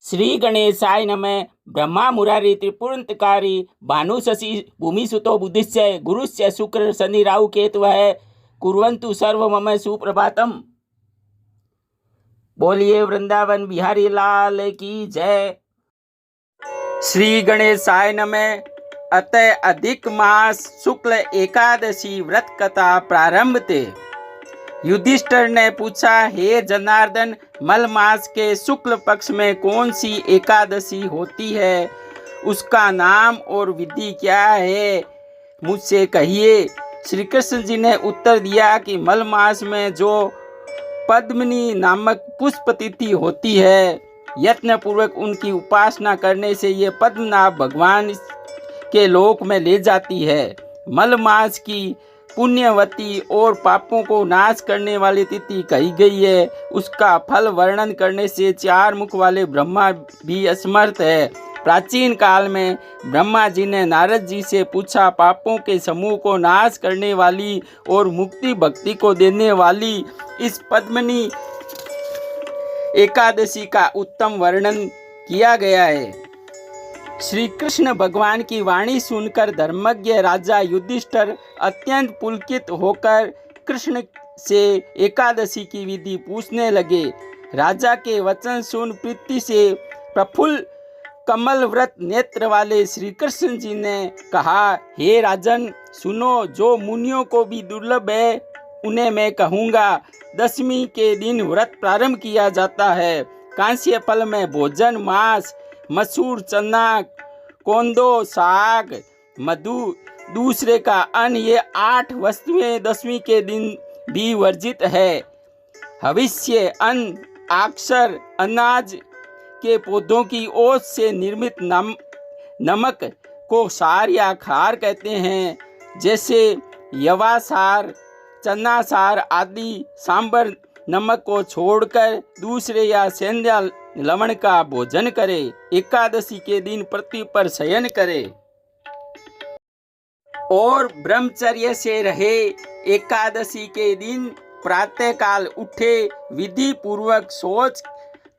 श्री गणेशाय नमः। ब्रह्मा मुरारी त्रिपुरंतकारी भानु शशि भूमिसुतो बुद्धिश्च गुरुश्च शुक्र शनि राहु केतवः कुर्वन्तु सर्व मम सुप्रभातम। बोलिए वृंदावन बिहारी लाल की जय। श्री गणेशाय नमः। अतः अधिक मास शुक्ल एकादशी व्रत कथा प्रारंभ थे। युधिष्ठिर ने पूछा, हे जनार्दन, मल मास के शुक्ल पक्ष में कौन सी एकादशी होती है? उसका नाम और विधि क्या है? मुझसे कहिए। श्री कृष्ण जी ने उत्तर दिया कि मल मास में जो पद्मिनी नामक पुष्प तिथि होती है, यत्न पूर्वक उनकी उपासना करने से ये पद्मनाभ भगवान के लोक में ले जाती है। मल मास की पुण्यवती और पापों को नाश करने वाली तिथि कही गई है। उसका फल वर्णन करने से चार मुख वाले ब्रह्मा भी असमर्थ है। प्राचीन काल में ब्रह्मा जी ने नारद जी से पूछा, पापों के समूह को नाश करने वाली और मुक्ति भक्ति को देने वाली इस पद्मिनी एकादशी का उत्तम वर्णन किया गया है। श्री कृष्ण भगवान की वाणी सुनकर धर्मज्ञ राजा युधिष्ठिर अत्यंत पुलकित होकर कृष्ण से एकादशी की विधि पूछने लगे। राजा के वचन सुन प्रीति से प्रफुल्ल कमल व्रत नेत्र वाले श्री कृष्ण जी ने कहा, हे राजन, सुनो, जो मुनियों को भी दुर्लभ है उन्हें मैं कहूँगा। दशमी के दिन व्रत प्रारंभ किया जाता है। कांस्य फल में भोजन, मांस, मसूर, चना, कोंदो, साग, मधु, दूसरे का अन्न, ये 8 वस्तुएं दशमी के दिन भी वर्जित है। हविष्य, अन्न, अक्षर, अनाज के पौधों की ओस से निर्मित नमक को सार या खार कहते हैं। जैसे यवा सार, चना सार आदि सांबर नमक को छोड़कर दूसरे या सेंधा लवण का भोजन करे। एकादशी के दिन पृथ्वी पर शयन करे और ब्रह्मचर्य से रहे। एकादशी के दिन प्रातः काल उठे, विधि पूर्वक शौच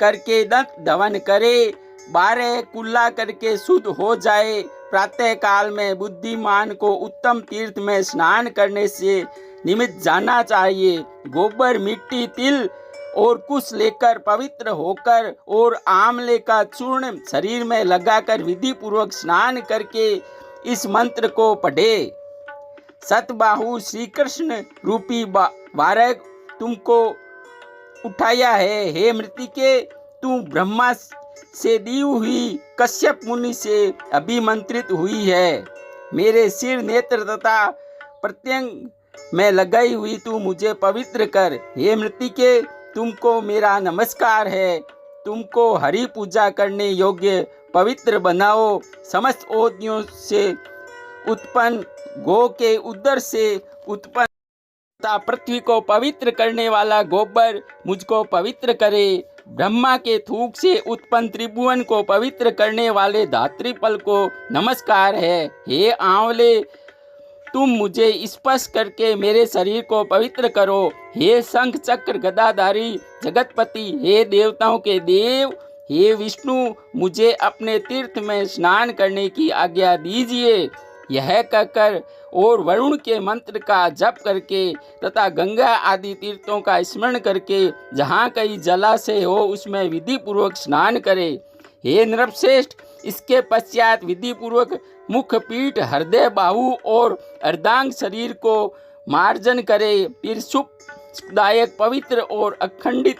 करके दंत धवन करे, 12 कुल्ला करके शुद्ध हो जाए। प्रातः काल में बुद्धिमान को उत्तम तीर्थ में स्नान करने से निमित्त जाना चाहिए। गोबर, मिट्टी, तिल और कुश लेकर पवित्र होकर और आंवले का चूर्ण शरीर में लगाकर विधि पूर्वक स्नान करके इस मंत्र को पढ़े। सतबाहु श्री कृष्ण रूपी बारक तुमको उठाया है। हे मृतिके, तू ब्रह्मा से दी हुई कश्यप मुनि से अभिमंत्रित हुई है। मेरे सिर, नेत्र तथा प्रत्यंग में लगाई हुई तू मुझे पवित्र कर। हे मृतिके, तुमको मेरा नमस्कार है। तुमको हरि पूजा करने योग्य पवित्र बनाओ। समस्त ओदियों से उत्पन्न, गो के उदर से उत्पन्न तथा पृथ्वी को पवित्र करने वाला गोबर मुझको पवित्र करे। ब्रह्मा के थूक से उत्पन्न त्रिभुवन को पवित्र करने वाले धात्रीफल को नमस्कार है। हे आंवले, तुम मुझे स्पर्श करके मेरे शरीर को पवित्र करो। हे शंख चक्र गदाधारी जगतपति, हे देवताओं के देव, हे विष्णु, मुझे अपने तीर्थ में स्नान करने की आज्ञा दीजिए। यह कहकर और वरुण के मंत्र का जप करके तथा गंगा आदि तीर्थों का स्मरण करके जहाँ कहीं जलाशय हो उसमें विधि पूर्वक स्नान करे। हे नृपश्रेष्ठ, इसके पश्चात विधि पूर्वक मुख, पीठ, हृदय, बाहु और अर्धांग शरीर को मार्जन करे। फिर सुखदायक पवित्र और अखंडित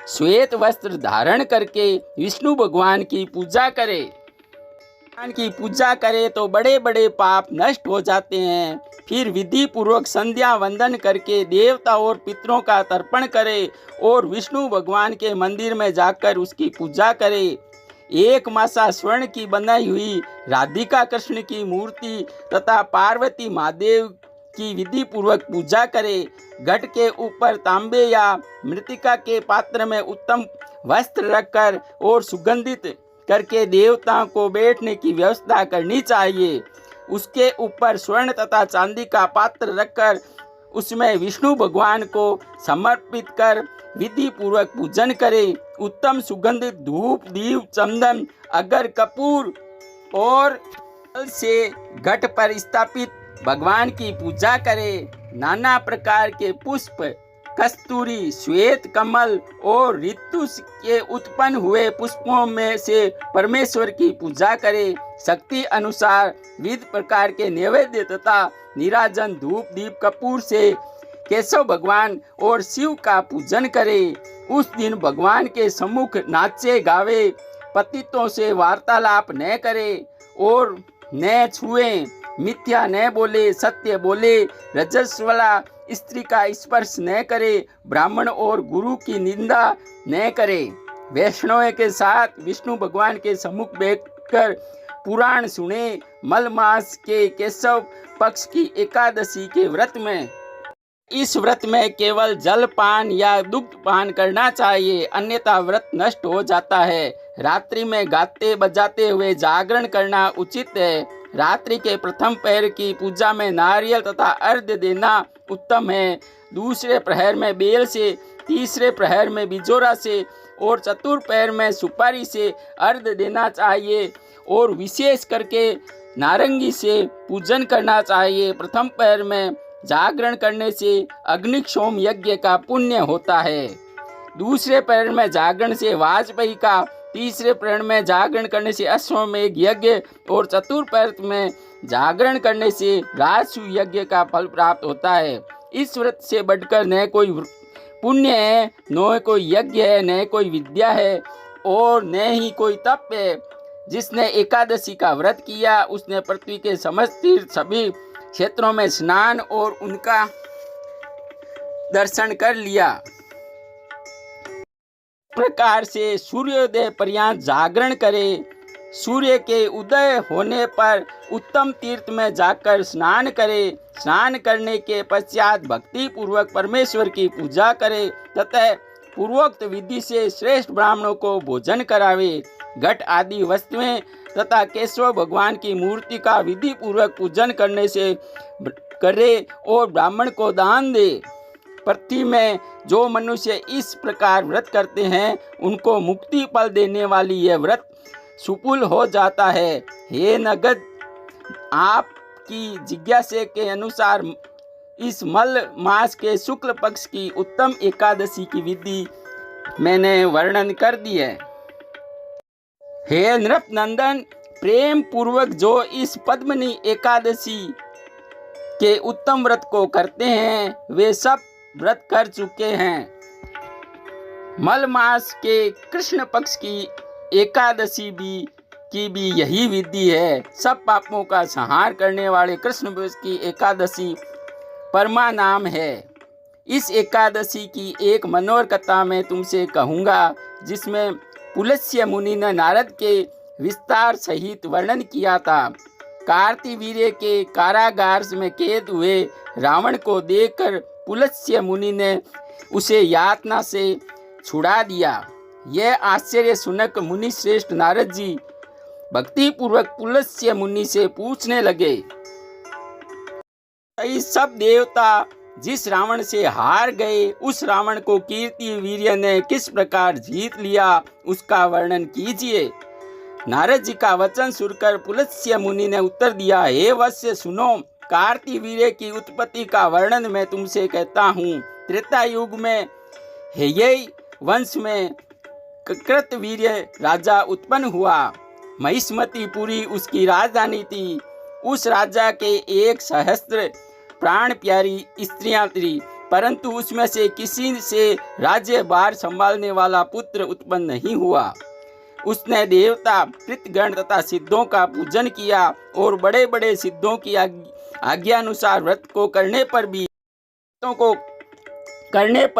श्वेत वस्त्र धारण करके विष्णु भगवान की पूजा करे। भगवान की पूजा करे तो बड़े बड़े पाप नष्ट हो जाते हैं। फिर विधि पूर्वक संध्या वंदन करके देवता और पितरों का तर्पण करे और विष्णु भगवान के मंदिर में जाकर उसकी पूजा करे। एक मासा स्वर्ण की बनाई हुई राधिका कृष्ण की मूर्ति तथा पार्वती महादेव की विधि पूर्वक पूजा करे। घट के ऊपर तांबे या मृतिका के पात्र में उत्तम वस्त्र रखकर और सुगंधित करके देवताओं को बैठने की व्यवस्था करनी चाहिए। उसके ऊपर स्वर्ण तथा चांदी का पात्र रखकर उसमें विष्णु भगवान को समर्पित कर विधि पूर्वक पूजन करे। उत्तम सुगंधित धूप, दीप, चंदन, अगर, कपूर और जल से घट पर स्थापित भगवान की पूजा करे। नाना प्रकार के पुष्प, कस्तूरी, श्वेत कमल और ऋतु के उत्पन्न हुए पुष्पों में से परमेश्वर की पूजा करे। शक्ति अनुसार विविध प्रकार के नैवेद्य तथा नीराजन, धूप, दीप, कपूर से केशव भगवान और शिव का पूजन करे। उस दिन भगवान के सम्मुख नाचे गावे, पतितों से वार्तालाप न करे और न छुए, मिथ्या न बोले, सत्य बोले, रजस्वला स्त्री का स्पर्श न करे, ब्राह्मण और गुरु की निंदा न करे। वैष्णव के साथ विष्णु भगवान के सम्मुख बैठकर पुराण सुने। मल मास के केशव पक्ष की एकादशी के व्रत में इस व्रत में केवल जल पान या दुग्ध पान करना चाहिए, अन्यथा व्रत नष्ट हो जाता है। रात्रि में गाते बजाते हुए जागरण करना उचित है। रात्रि के प्रथम पहर की पूजा में नारियल तथा अर्घ्य देना उत्तम है। दूसरे प्रहर में बेल से, तीसरे प्रहर में बिजोरा से और चतुर्थ प्रहर में सुपारी से अर्घ्य देना चाहिए और विशेष करके नारंगी से पूजन करना चाहिए। प्रथम पहर में जागरण करने से अग्निक्षोम यज्ञ का पुण्य होता है। दूसरे पहर में जागरण से वाजपेयी का, तीसरे पहर में जागरण करने से अश्वमेध यज्ञ और चतुर्थ पहर में जागरण करने से राजसू यज्ञ का फल प्राप्त होता है। इस व्रत से बढ़कर न कोई पुण्य है, न कोई यज्ञ है, न कोई विद्या है और न ही कोई तप है। जिसने एकादशी का व्रत किया उसने पृथ्वी के समस्त तीर्थ, सभी क्षेत्रों में स्नान और उनका दर्शन कर लिया। प्रकार से सूर्योदय पर्यंत जागरण करे। सूर्य के उदय होने पर उत्तम तीर्थ में जाकर स्नान करे। स्नान करने के पश्चात भक्ति पूर्वक परमेश्वर की पूजा करे तथा पूर्वोक्त विधि से श्रेष्ठ ब्राह्मणों को भोजन करावे। घट आदि वस्तुएं तथा केशव भगवान की मूर्ति का विधि पूर्वक पूजन करने से करे और ब्राह्मण को दान दे। पृथ्वी में जो मनुष्य इस प्रकार व्रत करते हैं उनको मुक्ति फल देने वाली यह व्रत सुफल हो जाता है। हे नगद, आपकी जिज्ञासा के अनुसार इस मल मास के शुक्ल पक्ष की उत्तम एकादशी की विधि मैंने वर्णन कर दी है। हे नृप नंदन, प्रेम पूर्वक जो इस पद्मिनी एकादशी के उत्तम व्रत को करते हैं वे सब व्रत कर चुके हैं। मल मास के कृष्ण पक्ष की एकादशी की भी यही विधि है। सब पापों का संहार करने वाले कृष्ण पक्ष की एकादशी परमा नाम है। इस एकादशी की एक मनोहर कथा मैं तुमसे कहूँगा जिसमें पुलस्त्य मुनि ने नारद के विस्तार सहित वर्णन किया था। कार्तिवीर्य के कारागार में कैद हुए रावण को देखकर पुलस्त्य मुनि ने उसे यातना से छुड़ा दिया। यह आश्चर्य सुनकर मुनि श्रेष्ठ नारद जी भक्ति पूर्वक पुलस्त्य मुनि से पूछने लगे, सब देवता जिस रावण से हार गए उस रावण को कीर्तिवीर्य ने किस प्रकार जीत लिया उसका वर्णन कीजिए। नारद जी का वचन सुनकर पुलस्त्य मुनि ने उत्तर दिया, हे वत्स सुनो, कार्तिवीर्य की उत्पत्ति का वर्णन मैं तुमसे कहता हूँ। त्रेता युग में हेयई वंश में कृतवीर्य राजा उत्पन्न हुआ। महिष्मतीपुरी उसकी राजधानी थी। उस राजा के 1,000 प्राण प्यारी स्त्रियां थी, परंतु उसमें से किसी से राज्यभार संभालने वाला पुत्र उत्पन्न नहीं हुआ। उसने देवता, पितृगण तथा सिद्धों का पूजन किया और बड़े बड़े सिद्धों की आज्ञानुसार व्रत को करने पर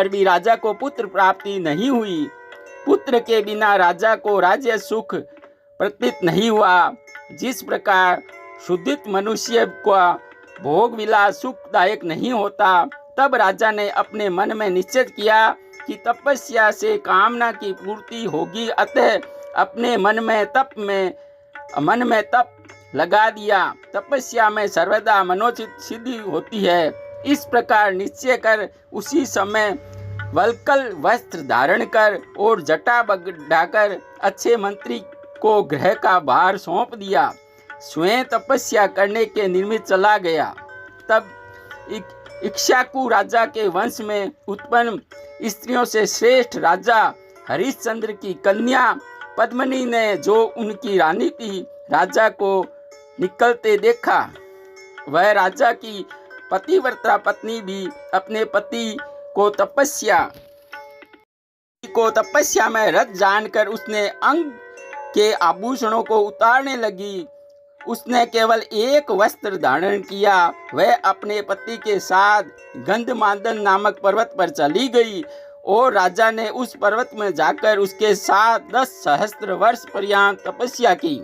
भी राजा को पुत्र प्राप्ति नहीं हुई। पुत्र के बिना राजा को राज्य सुख प्रतीत नहीं हुआ। जिस प्रकार शुद्धित मनुष्य का भोग विलास सुखदायक नहीं होता, तब राजा ने अपने मन में निश्चय किया कि तपस्या से कामना की पूर्ति होगी, अतः अपने मन में तप लगा दिया। तपस्या में सर्वदा मनोचित सिद्धि होती है, इस प्रकार निश्चय कर उसी समय वल्कल वस्त्र धारण कर और जटा बढ़ाकर अच्छे मंत्री को गृह का भार सौंप दिया। स्वयं तपस्या करने के निमित्त चला गया। तब इक्ष्वाकु राजा के वंश में उत्पन्न स्त्रियों से श्रेष्ठ राजा हरिश्चंद्र की कन्या पद्मिनी ने, जो उनकी रानी थी, राजा को निकलते देखा। वह राजा की पतिव्रता पत्नी भी अपने पति को तपस्या में रत जानकर उसने अंग के आभूषणों को उतारने लगी। उसने केवल एक वस्त्र धारण किया। वह अपने पति के साथ गंधमादन नामक पर्वत पर चली गई और राजा ने उस पर्वत में जाकर उसके साथ 10 सहस्त्र वर्ष पर्यंत तपस्या की।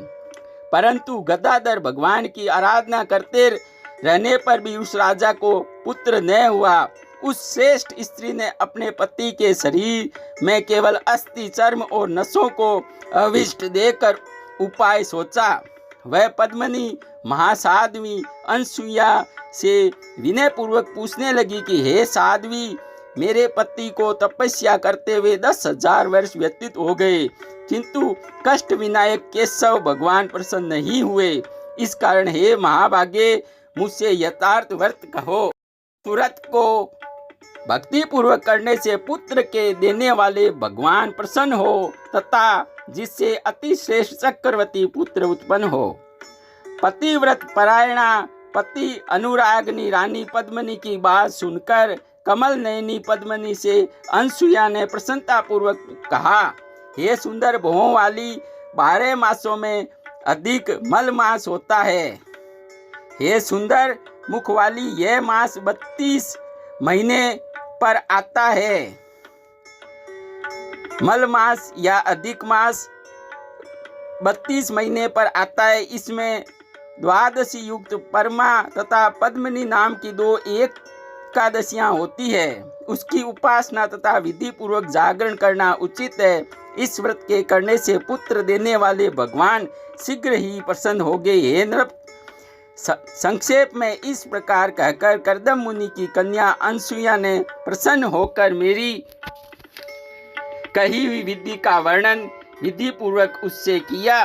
परंतु गदाधर भगवान की आराधना करते रहने पर भी उस राजा को पुत्र न हुआ। उस श्रेष्ठ स्त्री ने अपने पति के शरीर में केवल अस्थि, चर्म और नसों को अविष्ट देकर उपाय सोचा। वह पद्मिनी महासाध्वी अनसुईया से विनय पूर्वक पूछने लगी कि हे साध्वी, मेरे पति को तपस्या करते हुए 10,000 वर्ष व्यतीत हो गए, किंतु कष्ट विनायक केशव भगवान प्रसन्न नहीं हुए। इस कारण हे महाभागे, मुझसे यथार्थ व्रत कहो। तुरंत को भक्ति पूर्वक करने से पुत्र के देने वाले भगवान प्रसन्न हो तथा जिससे अति श्रेष्ठ चक्रवर्ती पुत्र उत्पन्न हो। पतिव्रत परायणा पति अनुरागनी रानी पद्मिनी की बात सुनकर कमल नयनी पद्मिनी से अनसुईया ने प्रसन्नता पूर्वक कहा, हे सुंदर भुवों वाली, 12 मासों में अधिक मल मास होता है। हे सुंदर मुख वाली, यह मास 32 महीने पर आता है। मल मास या अधिक मास 32 महीने पर आता है। इसमें द्वादशी युक्त परमा तथा पद्मिनी नाम की 2 एकादशियां होती है। उसकी उपासना तथा विधि पूर्वक जागरण करना उचित है। इस व्रत के करने से पुत्र देने वाले भगवान शीघ्र ही प्रसन्न हो गए। हे नृप, संक्षेप में इस प्रकार कहकर कर्दम मुनि की कन्या अनसुईया ने प्रसन्न होकर मेरी कही हुई विधि का वर्णन विधि पूर्वक उससे किया।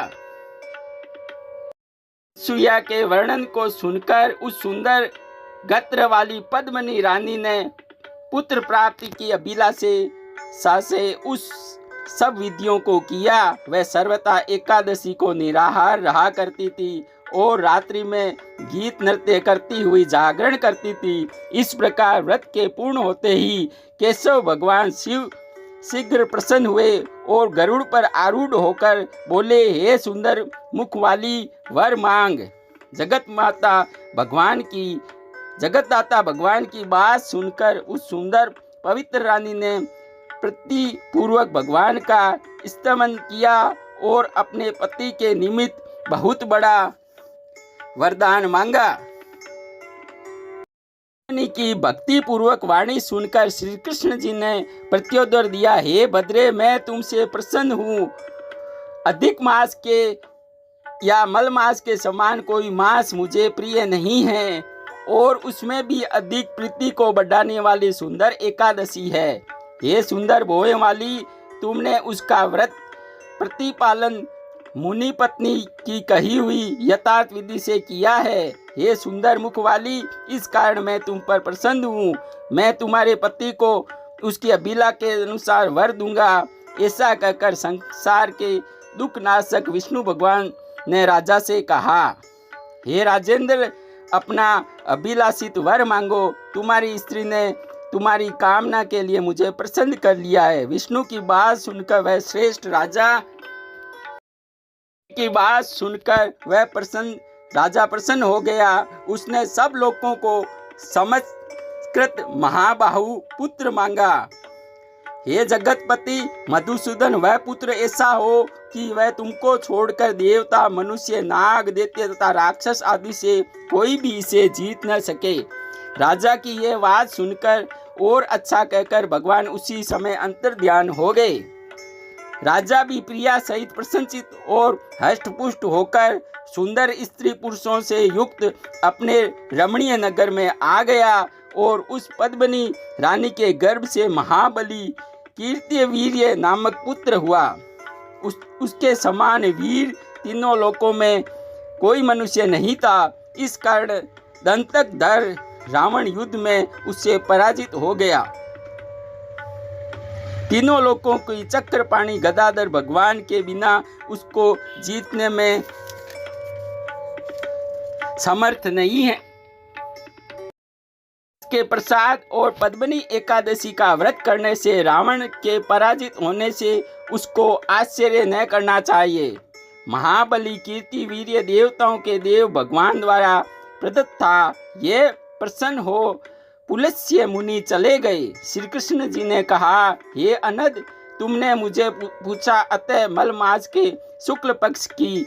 अनसुईया के वर्णन को सुनकर उस सुंदर गत्र वाली पद्मिनी रानी ने पुत्र प्राप्ति की अभिलाषा से उस सब विधियों को किया। वह सर्वथा एकादशी को निराहार रहा करती थी और रात्रि में गीत नृत्य करती हुई जागरण करती थी। इस प्रकार व्रत के पूर्ण होते ही केशव भगवान शिव शीघ्र प्रसन्न हुए और गरुड़ पर आरूढ़ होकर बोले, हे सुंदर मुख वाली, वर मांग। जगतदाता भगवान की बात सुनकर उस सुंदर पवित्र रानी ने प्रति पूर्वक भगवान का स्तमन किया और अपने पति के निमित्त बहुत बड़ा वरदान मांगा। की भक्ति पूर्वक वाणी सुनकर श्री कृष्ण जी ने प्रत्युत्तर दिया, हे भद्रे, मैं तुमसे प्रसन्न हूँ। अधिक मास के या मल मास के समान कोई मास मुझे प्रिय नहीं है और उसमें भी अधिक प्रीति को बढ़ाने वाली सुंदर एकादशी है। हे सुंदर भोए वाली, तुमने उसका व्रत प्रतिपालन मुनि पत्नी की कही हुई यथार्थ विधि से किया है। हे सुंदर मुख वाली, इस कारण मैं तुम पर प्रसन्न हूँ। मैं तुम्हारे पति को उसकी अभिला के अनुसार वर दूंगा। ऐसा कहकर संसार के दुख नाशक विष्णु भगवान ने राजा से कहा, हे राजेंद्र, अपना अभिलाषित वर मांगो। तुम्हारी स्त्री ने तुम्हारी कामना के लिए मुझे प्रसन्न कर लिया है। विष्णु की बात सुनकर वह श्रेष्ठ राजा की बात सुनकर राजा प्रसन्न हो गया। उसने सब लोगों को समस्कृत महाबाहु पुत्र मांगा। हे जगतपति मधुसूदन, वह पुत्र ऐसा हो कि वह तुमको छोड़कर देवता, मनुष्य, नाग, दैत्य तथा राक्षस आदि से कोई भी इसे जीत न सके। राजा की यह बात सुनकर और अच्छा कहकर भगवान उसी समय अंतर्ध्यान हो गए। राजा भी प्रिया सहित प्रसन्नचित और हष्टपुष्ट होकर सुंदर स्त्री पुरुषों से युक्त अपने रमणीय नगर में आ गया और उस पद्मिनी रानी के गर्भ से महाबली कीर्तिवीर्य नामक पुत्र हुआ। उसके समान वीर तीनों लोकों में कोई मनुष्य नहीं था। इस कारण दंतकधर रावण युद्ध में उससे पराजित हो गया। तीनों लोकों की चक्रपाणी गदाधर भगवान के बिना उसको जीतने में समर्थ नहीं है। के प्रसाद और पद्मिनी एकादशी का व्रत करने से रावण के पराजित होने से उसको आश्चर्य न करना चाहिए। महाबली कीर्तिवीर्य देवताओं के देव भगवान द्वारा प्रदत्त था। ये प्रसन्न हो पुलस्त्य मुनि चले गए। श्री कृष्ण जी ने कहा, हे अनद, तुमने मुझे पूछा, अतः मल मास के शुक्ल पक्ष की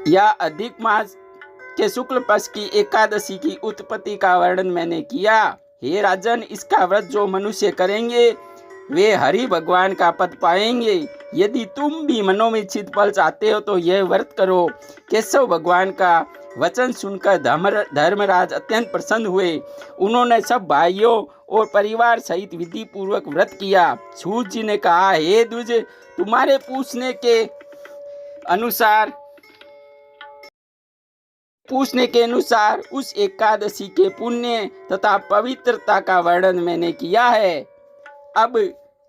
या अधिक मास के शुक्ल पक्ष की एकादशी की उत्पत्ति का वर्णन मैंने किया। हे राजन, इसका व्रत जो मनुष्य करेंगे वे हरि भगवान का पद पाएंगे। यदि तुम भी मनोमिच्छित फल चाहते हो तो यह व्रत करो। केशव भगवान का वचन सुनकर धर्मराज अत्यंत प्रसन्न हुए। उन्होंने सब भाइयों और परिवार सहित विधि पूर्वक व्रत किया। सूत जी ने कहा, हे द्विज, तुम्हारे पूछने के अनुसार उस एकादशी के पुण्य तथा पवित्रता का वर्णन मैंने किया है। अब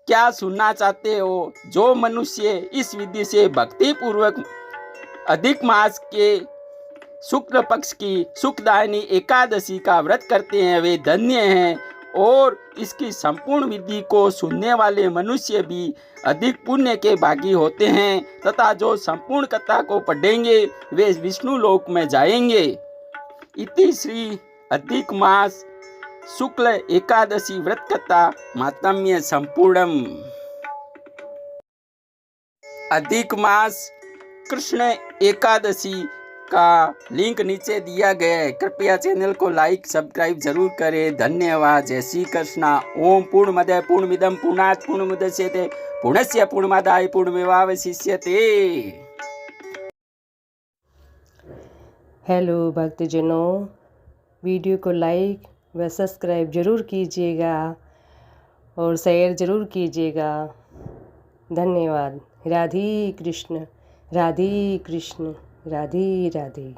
क्या सुनना चाहते हो? जो मनुष्य इस विधि से भक्ति पूर्वक अधिक मास के शुक्ल पक्ष की सुखदायिनी एकादशी का व्रत करते हैं वे धन्य हैं, और इसकी संपूर्ण विधि को सुनने वाले मनुष्य भी अधिक पुण्य के भागी होते हैं, तथा जो संपूर्ण कथा को पढ़ेंगे वे विष्णु लोक में जाएंगे। इति श्री अधिक मास शुक्ल एकादशी व्रत कथा मातम्य संपूर्णम। अधिक मास कृष्ण एकादशी का लिंक नीचे दिया गया है। कृपया चैनल को लाइक सब्सक्राइब जरूर करें। धन्यवाद। जय श्री कृष्णा। ओम पूर्णमदः पूर्णमिदं पूर्णात् पूर्णमुदच्यते पूर्णस्य पूर्णमादाय पूर्णमेवावशिष्यते। हेलो भक्तजनों, वीडियो को लाइक व सब्सक्राइब जरूर कीजिएगा और शेयर जरूर कीजिएगा। धन्यवाद। राधे कृष्ण, राधे कृष्ण, राधे राधे।